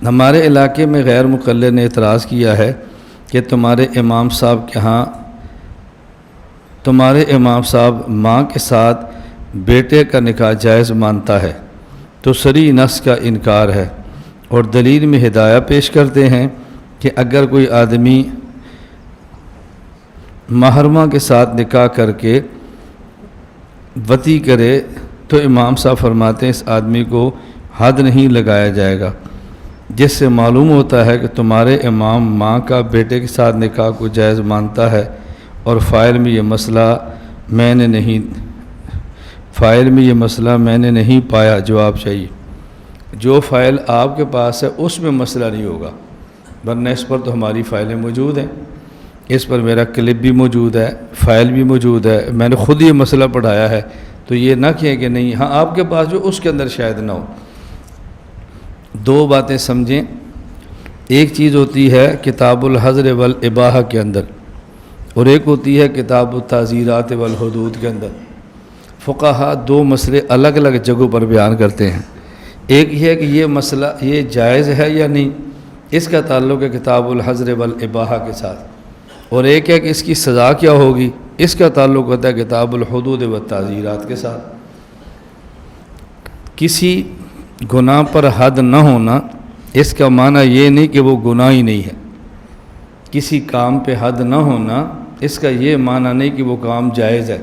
ہمارے علاقے میں غیر مقلد نے اعتراض کیا ہے کہ تمہارے امام صاحب کے ہاں تمہارے امام صاحب ماں کے ساتھ بیٹے کا نکاح جائز مانتا ہے تو صریح نص کا انکار ہے، اور دلیل میں ہدایہ پیش کرتے ہیں کہ اگر کوئی آدمی محرمہ کے ساتھ نکاح کر کے وطی کرے تو امام صاحب فرماتے ہیں اس آدمی کو حد نہیں لگایا جائے گا، جس سے معلوم ہوتا ہے کہ تمہارے امام ماں کا بیٹے کے ساتھ نکاح کو جائز مانتا ہے، اور فائل میں یہ مسئلہ میں نے نہیں پایا۔ جواب چاہیے، جو فائل آپ کے پاس ہے اس میں مسئلہ نہیں ہوگا، ورنہ اس پر تو ہماری فائلیں موجود ہیں، اس پر میرا کلپ بھی موجود ہے، فائل بھی موجود ہے، میں نے خود یہ مسئلہ پڑھایا ہے، تو یہ نہ کہیں کہ نہیں، ہاں آپ کے پاس جو اس کے اندر شاید نہ ہو۔ دو باتیں سمجھیں، ایک چیز ہوتی ہے کتاب الحظر والاباحہ کے اندر، اور ایک ہوتی ہے کتاب التعزیرات والحدود کے اندر۔ فقہا دو مسئلے الگ الگ جگہوں پر بیان کرتے ہیں، ایک یہ ہے کہ یہ مسئلہ یہ جائز ہے یا نہیں، اس کا تعلق ہے کتاب الحظر والاباحہ کے ساتھ، اور ایک ہے کہ اس کی سزا کیا ہوگی، اس کا تعلق ہوتا ہے کتاب الحدود والتعزیرات کے ساتھ۔ کسی گناہ پر حد نہ ہونا اس کا معنی یہ نہیں کہ وہ گناہ ہی نہیں ہے، کسی کام پہ حد نہ ہونا اس کا یہ معنی نہیں کہ وہ کام جائز ہے۔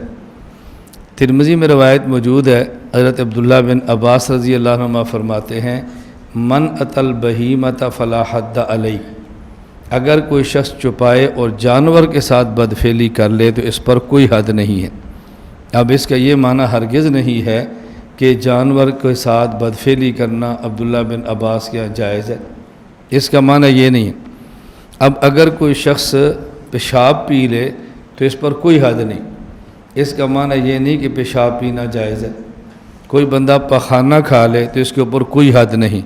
ترمذی میں روایت موجود ہے، حضرت عبداللہ بن عباس رضی اللہ عنہ فرماتے ہیں من اتی البہیمۃ فلا حد علیہ، اگر کوئی شخص چھپائے اور جانور کے ساتھ بدفعلی کر لے تو اس پر کوئی حد نہیں ہے۔ اب اس کا یہ معنی ہرگز نہیں ہے کہ جانور کے ساتھ بدفعلی کرنا عبداللہ بن عباس کے یہاں جائز ہے، اس کا معنی یہ نہیں ہے۔ اب اگر کوئی شخص پیشاب پی لے تو اس پر کوئی حد نہیں، اس کا معنی یہ نہیں کہ پیشاب پینا جائز ہے۔ کوئی بندہ پخانہ کھا لے تو اس کے اوپر کوئی حد نہیں،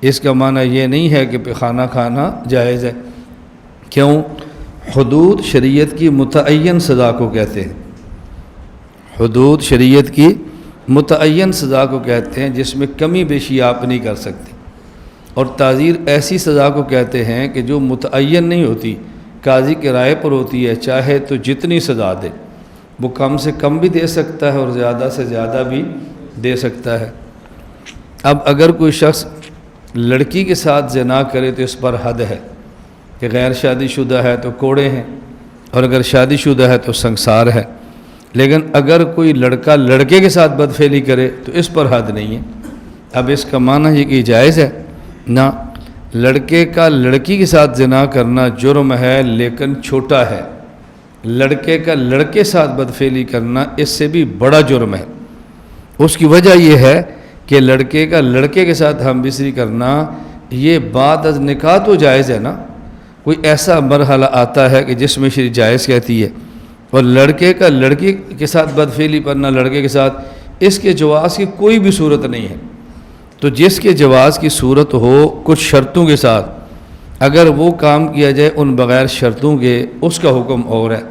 اس کا معنی یہ نہیں ہے کہ پخانہ کھانا جائز ہے۔ کیوں؟ حدود شریعت کی متعین سزا کو کہتے ہیں، حدود شریعت کی متعین سزا کو کہتے ہیں جس میں کمی بیشی آپ نہیں کر سکتے، اور تعزیر ایسی سزا کو کہتے ہیں کہ جو متعین نہیں ہوتی، قاضی کے رائے پر ہوتی ہے، چاہے تو جتنی سزا دے، وہ کم سے کم بھی دے سکتا ہے اور زیادہ سے زیادہ بھی دے سکتا ہے۔ اب اگر کوئی شخص لڑکی کے ساتھ زنا کرے تو اس پر حد ہے کہ غیر شادی شدہ ہے تو کوڑے ہیں، اور اگر شادی شدہ ہے تو سنگسار ہے، لیکن اگر کوئی لڑکا لڑکے کے ساتھ بدفعلی کرے تو اس پر حد نہیں ہے۔ اب اس کا معنی یہ کہ جائز ہے نہ، لڑکے کا لڑکی کے ساتھ زنا کرنا جرم ہے لیکن چھوٹا ہے، لڑکے کا لڑکے ساتھ بدفعلی کرنا اس سے بھی بڑا جرم ہے۔ اس کی وجہ یہ ہے کہ لڑکے کا لڑکے کے ساتھ ہم بستری کرنا یہ بعد از نکاح تو جائز ہے نا، کوئی ایسا مرحلہ آتا ہے کہ جس میں شریعت جائز کہتی ہے، اور لڑکے کا لڑکی کے ساتھ بدفعلی کرنا لڑکے کے ساتھ، اس کے جواز کی کوئی بھی صورت نہیں ہے۔ تو جس کے جواز کی صورت ہو کچھ شرطوں کے ساتھ، اگر وہ کام کیا جائے ان بغیر شرطوں کے، اس کا حکم اور ہے،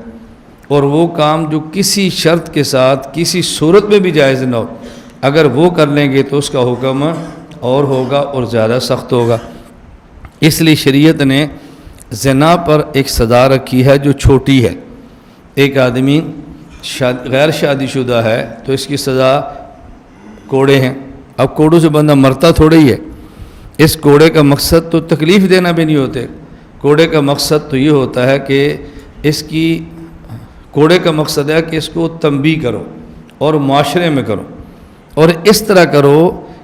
اور وہ کام جو کسی شرط کے ساتھ کسی صورت میں بھی جائز نہ ہو، اگر وہ کر لیں گے تو اس کا حکم اور ہوگا اور زیادہ سخت ہوگا۔ اس لیے شریعت نے زنا پر ایک سزا رکھی ہے جو چھوٹی ہے۔ ایک آدمی غیر شادی شدہ ہے تو اس کی سزا کوڑے ہیں۔ اب کوڑوں سے بندہ مرتا تھوڑے ہی ہے، اس کوڑے کا مقصد تو تکلیف دینا بھی نہیں ہوتے، کوڑے کا مقصد تو یہ ہوتا ہے کہ کوڑے کا مقصد ہے کہ اس کو تنبیہ کرو اور معاشرے میں کرو، اور اس طرح کرو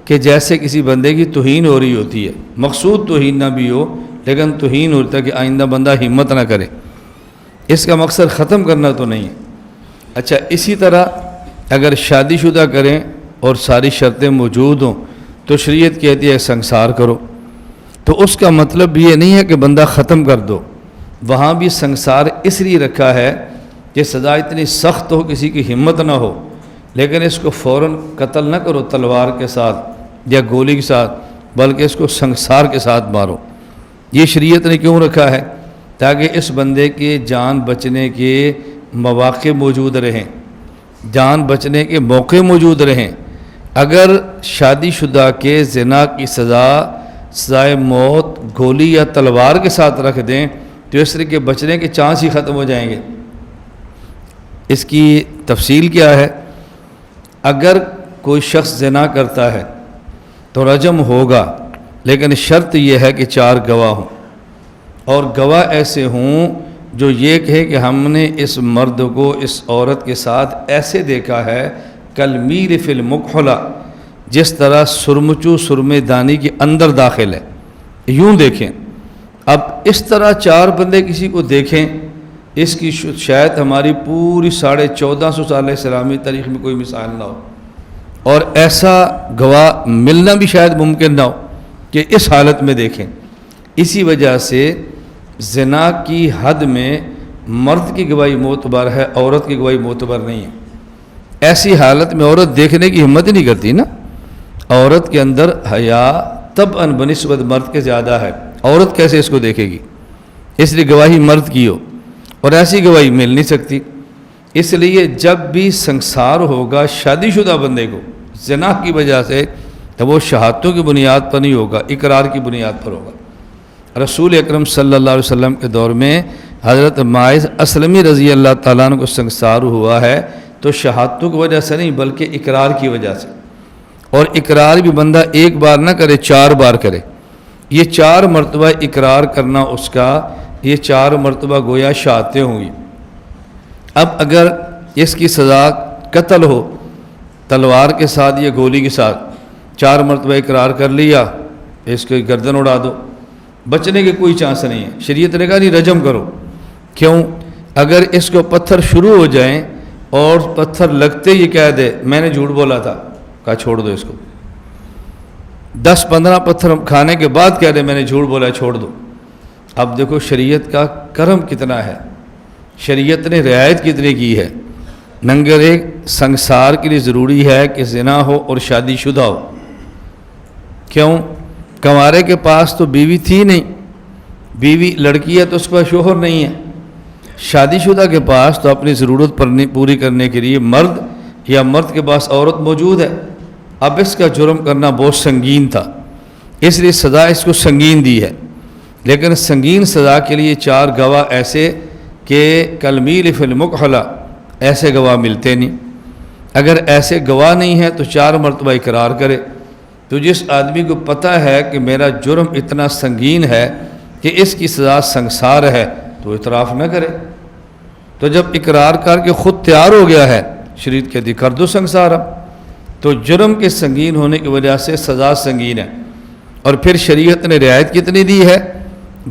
کہ جیسے کسی بندے کی توہین ہو رہی ہوتی ہے، مقصود توہین نہ بھی ہو لیکن توہین ہوتا ہے کہ آئندہ بندہ ہمت نہ کرے، اس کا مقصد ختم کرنا تو نہیں ہے۔ اچھا، اسی طرح اگر شادی شدہ کریں اور ساری شرطیں موجود ہوں تو شریعت کہتی ہے سنگسار کرو، تو اس کا مطلب یہ نہیں ہے کہ بندہ ختم کر دو، وہاں بھی سنگسار اس لیے رکھا ہے کہ سزا اتنی سخت ہو کسی کی ہمت نہ ہو، لیکن اس کو فوراً قتل نہ کرو تلوار کے ساتھ یا گولی کے ساتھ، بلکہ اس کو سنگسار کے ساتھ مارو۔ یہ شریعت نے کیوں رکھا ہے؟ تاکہ اس بندے کے جان بچنے کے مواقع موجود رہیں، جان بچنے کے موقع موجود رہیں۔ اگر شادی شدہ کے زنا کی سزا سزائے موت گولی یا تلوار کے ساتھ رکھ دیں تو اس طرح کے بچنے کے چانس ہی ختم ہو جائیں گے۔ اس کی تفصیل کیا ہے؟ اگر کوئی شخص زنا کرتا ہے تو رجم ہوگا، لیکن شرط یہ ہے کہ 4 گواہ ہوں، اور گواہ ایسے ہوں جو یہ کہے کہ ہم نے اس مرد کو اس عورت کے ساتھ ایسے دیکھا ہے کالمیر فی المکحلہ، جس طرح سرمچو سرمے دانی کے اندر داخل ہے، یوں دیکھیں۔ اب اس طرح 4 بندے کسی کو دیکھیں، اس کی شاید ہماری پوری 1450 سال اسلامی تاریخ میں کوئی مثال نہ ہو، اور ایسا گواہ ملنا بھی شاید ممکن نہ ہو کہ اس حالت میں دیکھیں۔ اسی وجہ سے زنا کی حد میں مرد کی گواہی معتبر ہے، عورت کی گواہی معتبر نہیں ہے۔ ایسی حالت میں عورت دیکھنے کی ہمت نہیں کرتی نا، عورت کے اندر حیا طبعاً بنسبت مرد کے زیادہ ہے، عورت کیسے اس کو دیکھے گی؟ اس لیے گواہی مرد کی ہو، اور ایسی گواہی مل نہیں سکتی۔ اس لیے جب بھی سنسار ہوگا شادی شدہ بندے کو زنا کی وجہ سے، تو وہ شہادتوں کی بنیاد پر نہیں ہوگا، اقرار کی بنیاد پر ہوگا۔ رسول اکرم صلی اللہ علیہ وسلم کے دور میں حضرت ماعز اسلمی رضی اللہ تعالیٰ عنہ کو سنسار ہوا ہے تو شہادتوں کی وجہ سے نہیں بلکہ اقرار کی وجہ سے، اور اقرار بھی بندہ ایک بار نہ کرے، 4 بار کرے۔ یہ 4 مرتبہ اقرار کرنا اس کا، یہ 4 مرتبہ گویا شہادتیں ہوں گی۔ اب اگر اس کی سزا قتل ہو تلوار کے ساتھ یا گولی کے ساتھ، 4 مرتبہ اقرار کر لیا، اس کی گردن اڑا دو، بچنے کے کوئی چانس نہیں ہے۔ شریعت نے کہا نہیں رجم کرو، کیوں؟ اگر اس کو پتھر شروع ہو جائیں اور پتھر لگتے ہی کہہ دے میں نے جھوٹ بولا تھا، کہا چھوڑ دو اس کو۔ 10-15 پتھر کھانے کے بعد کہہ دے میں نے جھوٹ بولا، چھوڑ دو۔ اب دیکھو شریعت کا کرم کتنا ہے، شریعت نے رعایت کتنی کی ہے۔ نمبر 1 سنسار کے لیے ضروری ہے کہ زنا ہو اور شادی شدہ ہو۔ کیوں؟ کنوارے کے پاس تو بیوی تھی نہیں، بیوی لڑکی ہے تو اس کے پاس شوہر نہیں ہے۔ شادی شدہ کے پاس تو اپنی ضرورت پوری کرنے کے لیے مرد یا مرد کے پاس عورت موجود ہے۔ اب اس کا جرم کرنا بہت سنگین تھا، اس لیے سزا اس کو سنگین دی ہے، لیکن سنگین سزا کے لیے 4 گواہ ایسے کہ کالمیر فی المکحلہ، ایسے گواہ ملتے نہیں۔ اگر ایسے گواہ نہیں ہیں تو 4 مرتبہ اقرار کرے۔ تو جس آدمی کو پتہ ہے کہ میرا جرم اتنا سنگین ہے کہ اس کی سزا سنسار ہے تو اعتراف نہ کرے۔ تو جب اقرار کر کے خود تیار ہو گیا ہے، شریعت کہتی کر دو سنسار۔ تو جرم کے سنگین ہونے کی وجہ سے سزا سنگین ہے، اور پھر شریعت نے رعایت کتنی دی ہے،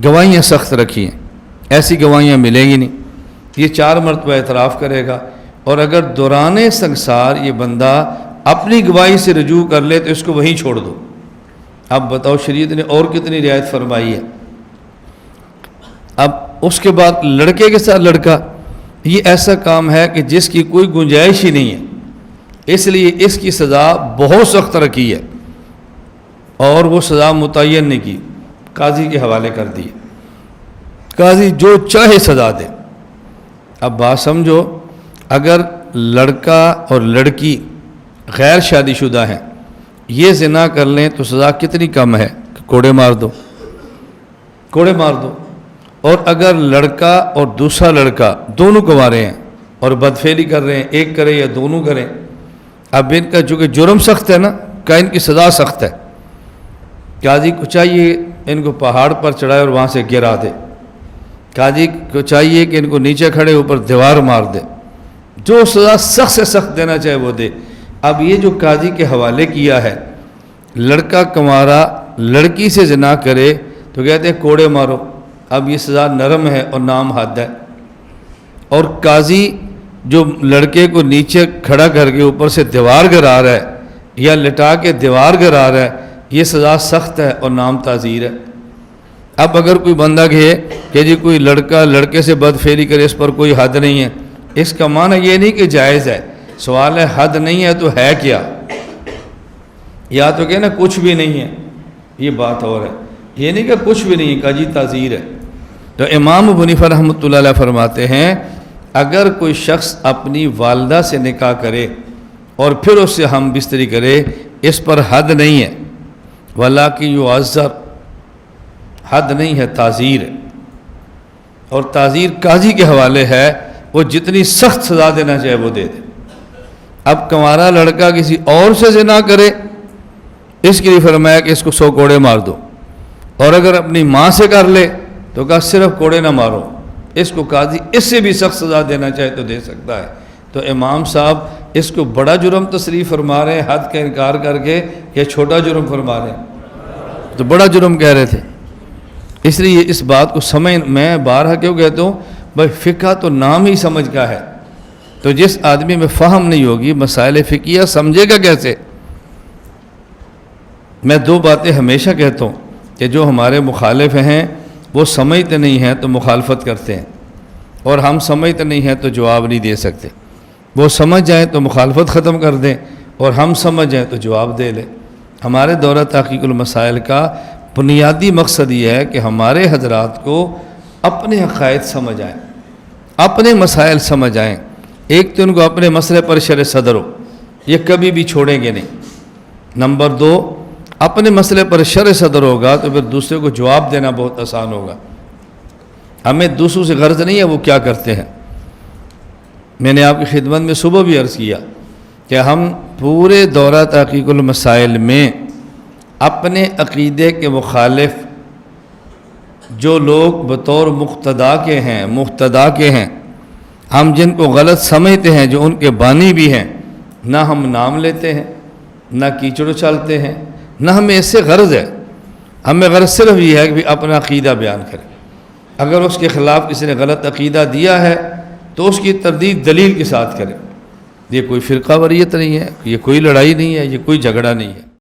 گواہیاں سخت رکھی ہیں، ایسی گواہیاں ملیں گی نہیں۔ یہ 4 مرتبہ اعتراف کرے گا، اور اگر دوران سنسار یہ بندہ اپنی گواہی سے رجوع کر لے تو اس کو وہیں چھوڑ دو۔ اب بتاؤ شریعت نے اور کتنی رعایت فرمائی ہے۔ اب اس کے بعد لڑکے کے ساتھ لڑکا، یہ ایسا کام ہے کہ جس کی کوئی گنجائش ہی نہیں ہے، اس لیے اس کی سزا بہت سخت رکھی ہے، اور وہ سزا متعین نہیں کی، قاضی کے حوالے کر دی، قاضی جو چاہے سزا دے۔ اب بات سمجھو، اگر لڑکا اور لڑکی غیر شادی شدہ ہیں، یہ زنا کر لیں تو سزا کتنی کم ہے، کوڑے مار دو، کوڑے مار دو۔ اور اگر لڑکا اور دوسرا لڑکا دونوں کنوارے ہیں اور بدفعلی کر رہے ہیں، ایک کرے یا دونوں کریں، اب ان کا چونکہ جرم سخت ہے نا، کہ ان کی سزا سخت ہے، قاضی کو چاہیے ان کو پہاڑ پر چڑھائے اور وہاں سے گرا دے، قاضی کو چاہیے کہ ان کو نیچے کھڑے اوپر دیوار مار دے، جو سزا سخت سے سخت دینا چاہے وہ دے۔ اب یہ جو قاضی کے حوالے کیا ہے، لڑکا کنوارا لڑکی سے زنا کرے تو کہتے ہیں کوڑے مارو، اب یہ سزا نرم ہے اور نام حد ہے، اور قاضی جو لڑکے کو نیچے کھڑا کر کے اوپر سے دیوار گرا رہا ہے یا لٹا کے دیوار گرا رہا ہے، یہ سزا سخت ہے اور نام تعزیر ہے۔ اب اگر کوئی بندہ کہے کہ جی کوئی لڑکا لڑکے سے بدفعلی کرے، اس پر کوئی حد نہیں ہے، اس کا معنی یہ نہیں کہ جائز ہے، سوال ہے حد نہیں ہے تو ہے کیا؟ یا تو کہ نا کچھ بھی نہیں ہے، یہ بات اور ہے، یہ نہیں کہ کچھ بھی نہیں ہے، کہ جی تعزیر ہے۔ تو امام ابو حنیفہ رحمۃ اللہ علیہ فرماتے ہیں اگر کوئی شخص اپنی والدہ سے نکاح کرے اور پھر اس سے ہم بستری کرے، اس پر حد نہیں ہے، وَلَٰكِن يُعَذَّرُ، حد نہیں ہے، تعزیر ہے، اور تعزیر قاضی کے حوالے ہے، وہ جتنی سخت سزا دینا چاہے وہ دے دے۔ اب کنوارا لڑکا کسی اور سے زنا کرے، اس کے لیے فرمایا کہ اس کو 100 کوڑے مار دو، اور اگر اپنی ماں سے کر لے تو کہا صرف کوڑے نہ مارو، اس کو قاضی اس سے بھی سخت سزا دینا چاہے تو دے سکتا ہے۔ تو امام صاحب اس کو بڑا جرم تصریح فرما رہے ہیں حد کا انکار کر کے، یا چھوٹا جرم فرما رہے ہیں؟ تو بڑا جرم کہہ رہے تھے۔ اس لیے اس بات کو سمجھ، میں بارہا کیوں کہتا ہوں بھائی، فقہ تو نام ہی سمجھ کا ہے، تو جس آدمی میں فہم نہیں ہوگی مسائل فقہیہ سمجھے گا کیسے؟ میں 2 باتیں ہمیشہ کہتا ہوں کہ جو ہمارے مخالف ہیں وہ سمجھتے نہیں ہیں تو مخالفت کرتے ہیں، اور ہم سمجھتے نہیں ہیں تو جواب نہیں دے سکتے۔ وہ سمجھ جائیں تو مخالفت ختم کر دیں، اور ہم سمجھ جائیں تو جواب دے لیں۔ ہمارے دورہ تحقیق المسائل کا بنیادی مقصد یہ ہے کہ ہمارے حضرات کو اپنے عقائد سمجھ آئیں، اپنے مسائل سمجھ آئیں۔ ایک تو ان کو اپنے مسئلے پر شرح صدر ہو، یہ کبھی بھی چھوڑیں گے نہیں۔ نمبر 2، اپنے مسئلے پر شرح صدر ہوگا تو پھر دوسرے کو جواب دینا بہت آسان ہوگا۔ ہمیں دوسروں سے غرض نہیں ہے وہ کیا کرتے ہیں۔ میں نے آپ کی خدمت میں صبح بھی عرض کیا کہ ہم پورے دورہ تحقیق المسائل میں اپنے عقیدے کے مخالف جو لوگ بطور مقتدا کے ہیں، ہم جن کو غلط سمجھتے ہیں، جو ان کے بانی بھی ہیں، نہ ہم نام لیتے ہیں، نہ کیچڑ چلتے ہیں، نہ ہمیں اس سے غرض ہے۔ ہمیں غرض صرف یہ ہے کہ اپنا عقیدہ بیان کریں۔ اگر اس کے خلاف کسی نے غلط عقیدہ دیا ہے تو اس کی تردید دلیل کے ساتھ کریں۔ یہ کوئی فرقہ واریت نہیں ہے، یہ کوئی لڑائی نہیں ہے، یہ کوئی جھگڑا نہیں ہے۔